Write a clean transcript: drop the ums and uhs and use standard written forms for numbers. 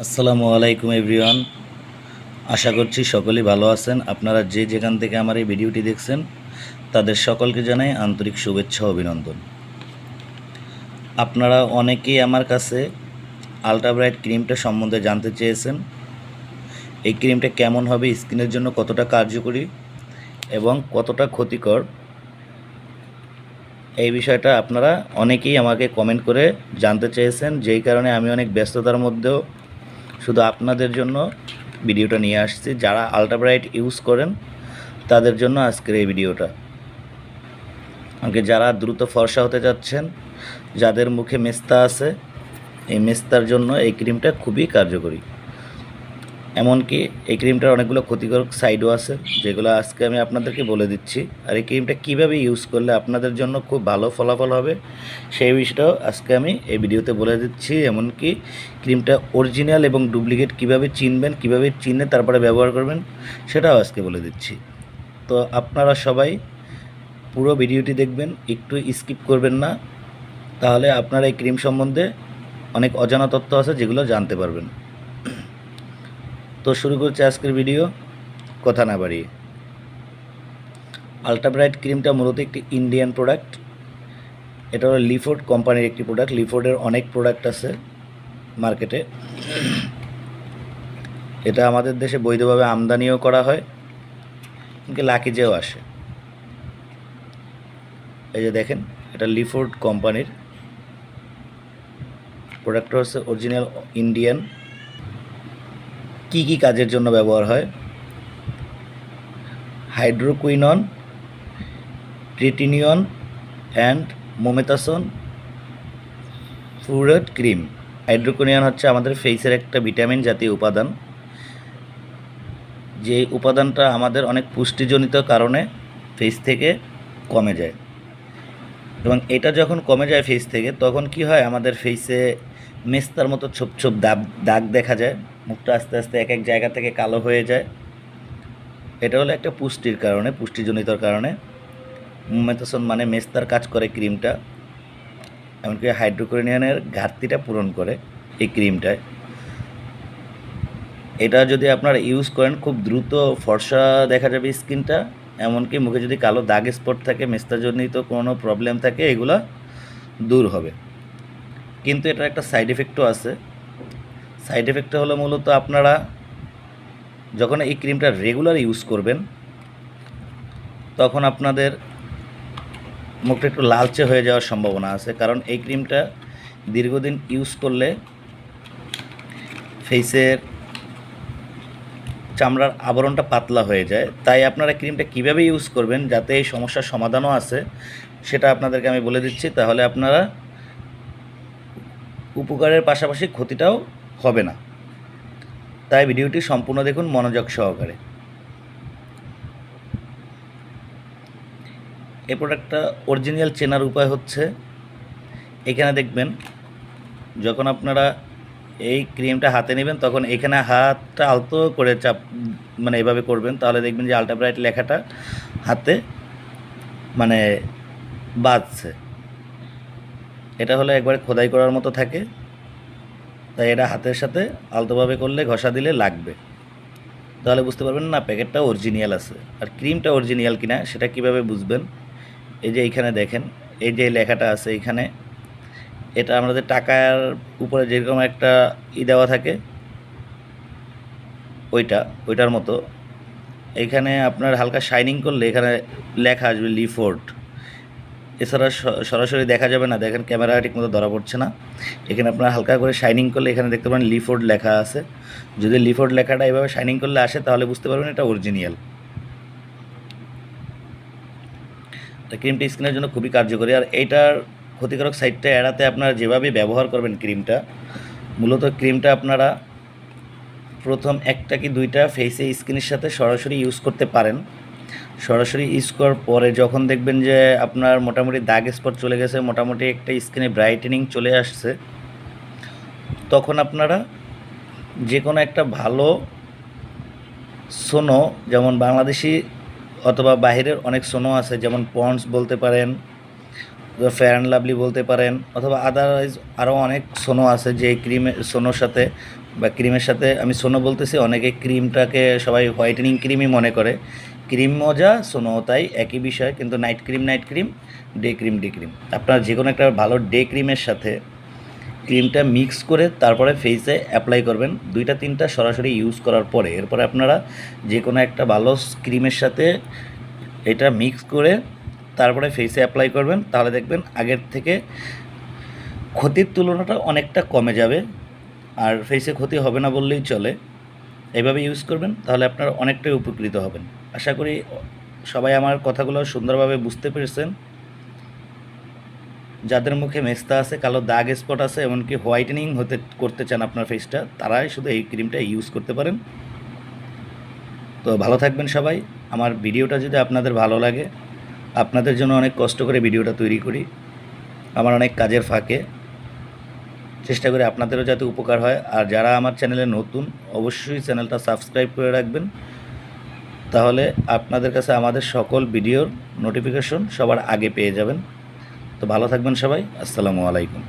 আসসালামু আলাইকুম এভরিওয়ান। আশা করছি সকলেই ভালো আছেন। আপনারা যে যেখান থেকে আমার এই ভিডিওটি দেখছেন তাদের সকলকে জানাই আন্তরিক শুভেচ্ছা ও অভিনন্দন। আপনারা অনেকেই আমার কাছে আলট্রা ব্রাইট ক্রিমটা সম্বন্ধে জানতে চেয়েছেন। এই ক্রিমটা কেমন হবে, স্কিনের জন্য কতটা কার্যকরী এবং কতটা ক্ষতিকর, এই বিষয়টা আপনারা অনেকেই আমাকে কমেন্ট করে জানতে চেয়েছেন, যেই কারণে আমি অনেক ব্যস্ততার মধ্যেও শুধু আপনাদের জন্য ভিডিওটা নিয়ে আসছি। যারা আলট্রা ব্রাইট ইউজ করেন তাদের জন্য আজকের এই ভিডিওটা। আমাকে যারা দ্রুত ফর্সা হতে যাচ্ছেন, যাদের মুখে মেস্তা আছে, এই মেস্তার জন্য এই ক্রিমটা খুবই কার্যকরী। এমনকি এই ক্রিমটার অনেকগুলো ক্ষতিকর সাইডও আছে, যেগুলো আজকে আমি আপনাদেরকে বলে দিচ্ছি। আর এই ক্রিমটা কীভাবে ইউজ করলে আপনাদের জন্য খুব ভালো ফলাফল হবে সেই বিষয়টাও আজকে আমি এই ভিডিওতে বলে দিচ্ছি। এমনকি ক্রিমটা অরিজিনাল এবং ডুপ্লিকেট কীভাবে চিনবেন, কীভাবে চিনে তারপরে ব্যবহার করবেন সেটাও আজকে বলে দিচ্ছি। তো আপনারা সবাই পুরো ভিডিওটি দেখবেন, একটু স্কিপ করবেন না, তাহলে আপনার এই ক্রিম সম্বন্ধে অনেক অজানা তথ্য আছে যেগুলো জানতে পারবেন। তো শুরু করছি আজকের ভিডিও, কথা না বাড়িয়ে। আলট্রা ব্রাইট ক্রিমটা মূলত একটি ইন্ডিয়ান প্রোডাক্ট। এটা হলো লিফোর্ড কোম্পানির একটি প্রোডাক্ট। লিফোর্ডের অনেক প্রোডাক্ট আছে মার্কেটে। এটা আমাদের দেশে বৈধভাবে আমদানিও করা হয়, এমনকি লাকিজেও আসে। এই যে দেখেন, এটা লিফোর্ড কোম্পানির প্রোডাক্টটা হচ্ছে অরিজিনাল ইন্ডিয়ান। কি কি কাজের জন্য ব্যবহার হয়? Hydroquinone, tretinoin and mometasone furoate cream. Hydroquinone হচ্ছে আমাদের ফেসের একটা ভিটামিন জাতীয় উপাদান, যে উপাদানটা আমাদের অনেক পুষ্টিজনিত কারণে ফেস থেকে কমে যায়। এবং এটা যখন কমে যায় ফেস থেকে, তখন কি হয়, আমাদের ফেসে মেস্তার মতো ছোপ ছোপ দাগ দেখা যায়, মুখটা আস্তে আস্তে এক এক জায়গা থেকে কালো হয়ে যায়। এটা হলো একটা পুষ্টির কারণে, পুষ্টিজনিতর কারণে মোমেতাসন মানে মেস্তার কাজ করে ক্রিমটা। এমনকি হাইড্রোকুইননের ঘাটতিটা পূরণ করে এই ক্রিমটায়। এটা যদি আপনারা ইউজ করেন, খুব দ্রুত ফর্সা দেখা যাবে স্কিনটা। এমনকি মুখে যদি কালো দাগ স্পট থাকে, মেস্তাজনিত কোনো প্রবলেম থাকে, এগুলো দূর হবে। কিন্তু এটার একটা সাইড এফেক্টও আছে। সাইড এফেক্টটা হলো মূলত আপনারা যখন এই ক্রিমটা রেগুলার ইউজ করবেন, তখন আপনাদের মুখটা একটু লালচে হয়ে যাওয়ার সম্ভাবনা আছে। কারণ এই ক্রিমটা দীর্ঘদিন ইউজ করলে ফেসের চামড়ার আবরণটা পাতলা হয়ে যায়। তাই আপনারা ক্রিমটা কীভাবে ইউজ করবেন যাতে এই সমস্যার সমাধানও আছে, সেটা আপনাদেরকে আমি বলে দিচ্ছি। তাহলে আপনারা উপকারের পাশাপাশি ক্ষতিটাও হবে না। তাই ভিডিওটি সম্পূর্ণ দেখুন মনোযোগ সহকারে। এই প্রোডাক্টটা অরিজিনাল চেনার উপায় হচ্ছে, এখানে দেখবেন যখন আপনারা এই ক্রিমটা হাতে নেবেন, তখন এখানে হাতটা আলতো করে চাপ, মানে এভাবে করবেন, তাহলে দেখবেন যে আলট্রা ব্রাইট লেখাটা হাতে মানে বাজছে। এটা হলো একবারে খোদাই করার মতো থাকে, তাই এটা হাতের সাথে আলতোভাবে করলে, ঘষা দিলে লাগবে। তাহলে বুঝতে পারবেন না প্যাকেটটা অরিজিনাল আছে। আর ক্রিমটা অরিজিনাল কিনা সেটা কিভাবে বুঝবেন? এই যে এইখানে দেখেন, এই যে লেখাটা আছে এইখানে, এটা আমাদের টাকার উপরে যেরকম একটা দেওয়া থাকে, ওইটার মতো। এইখানে আপনার হালকা শাইনিং করলে এখানে লেখা আসবে লিফোর্ড। এছাড়া সরাসরি দেখা যাবে না, দেখেন ক্যামেরা ঠিকমতো ধরা পড়ছে না। এখানে আপনার হালকা করে শাইনিং করলে এখানে দেখতে পারেন লিফোর্ড লেখা আছে। যদি লিফোর্ড লেখাটা এভাবে শাইনিং করলে আসে, তাহলে বুঝতে পারবেন এটা অরিজিনাল। ক্রিমটা স্কিনের জন্য খুবই কার্যকরী। আর এইটার ক্ষতিকারক সাইডটা এড়াতে আপনারা যেভাবে ব্যবহার করবেন ক্রিমটা, মূলত ক্রিমটা আপনারা প্রথম একটা কি দুইটা ফেসে স্কিনের সাথে সরাসরি ইউজ করতে পারেন। সরাসরি ইউজ করার পরে যখন দেখবেন যে আপনার মোটামুটি দাগ স্পট চলে গেছে, মোটামুটি একটা স্কিনে ব্রাইটেনিং চলে আসছে, তখন আপনারা যে কোনো একটা ভালো সোনো, যেমন বাংলাদেশি অথবা বাহিরের অনেক সোনো আছে, যেমন পন্ডস বলতে পারেন, ফেয়ার অ্যান্ড লাভলি বলতে পারেন, অথবা আদারওয়াইজ আরও অনেক সোনো আছে, যে ক্রিমের সোনোর সাথে বা ক্রিমের সাথে আমি সোনো বলতেছি, অনেকে ক্রিমটাকে সবাই হোয়াইটেনিং ক্রিমই মনে করে। ক্রিম মজা, সোনো তাই, একই বিষয়। কিন্তু নাইট ক্রিম, ডে ক্রিম, আপনার যে কোনো একটা ভালো ডে ক্রিমের সাথে ক্রিমটা মিক্স করে তারপরে ফেসে অ্যাপ্লাই করবেন 2-3টা সরাসরি ইউজ করার পরে। এরপরে আপনারা যে কোনো একটা ভালো ক্রিমের সাথে এটা মিক্স করে তারপরে ফেসে অ্যাপ্লাই করবেন, তাহলে দেখবেন আগের থেকে ক্ষতির তুলনাটা অনেকটা কমে যাবে, আর ফেসে ক্ষতি হবে না বললেই চলে। এইভাবে ইউজ করবেন, তাহলে আপনারা অনেকটাই উপকৃত হবেন। আশা করি সবাই আমার কথাগুলো সুন্দরভাবে বুঝতে পেরেছেন। যাদের মুখে মেস্তা আছে, কালো দাগ স্পট আছে, এমনকি হোয়াইটেনিং করতে চান আপনার ফেসটা, তারাই শুধু এই ক্রিমটা ইউজ করতে পারেন। তো ভালো থাকবেন সবাই। আমার ভিডিওটা যদি আপনাদের ভালো লাগে, আপনাদের জন্য অনেক কষ্ট করে ভিডিওটা তৈরি করি, আমার অনেক কাজের ফাঁকে চেষ্টা করি আপনাদেরও যাতে উপকার হয়। আর যারা আমার চ্যানেলে নতুন, অবশ্যই চ্যানেলটা সাবস্ক্রাইব করে রাখবেন, তাহলে আপনাদের কাছে আমাদের সকল ভিডিওর নোটিফিকেশন সবার আগে পেয়ে যাবেন। তো ভালো থাকবেন সবাই। আসসালামু আলাইকুম।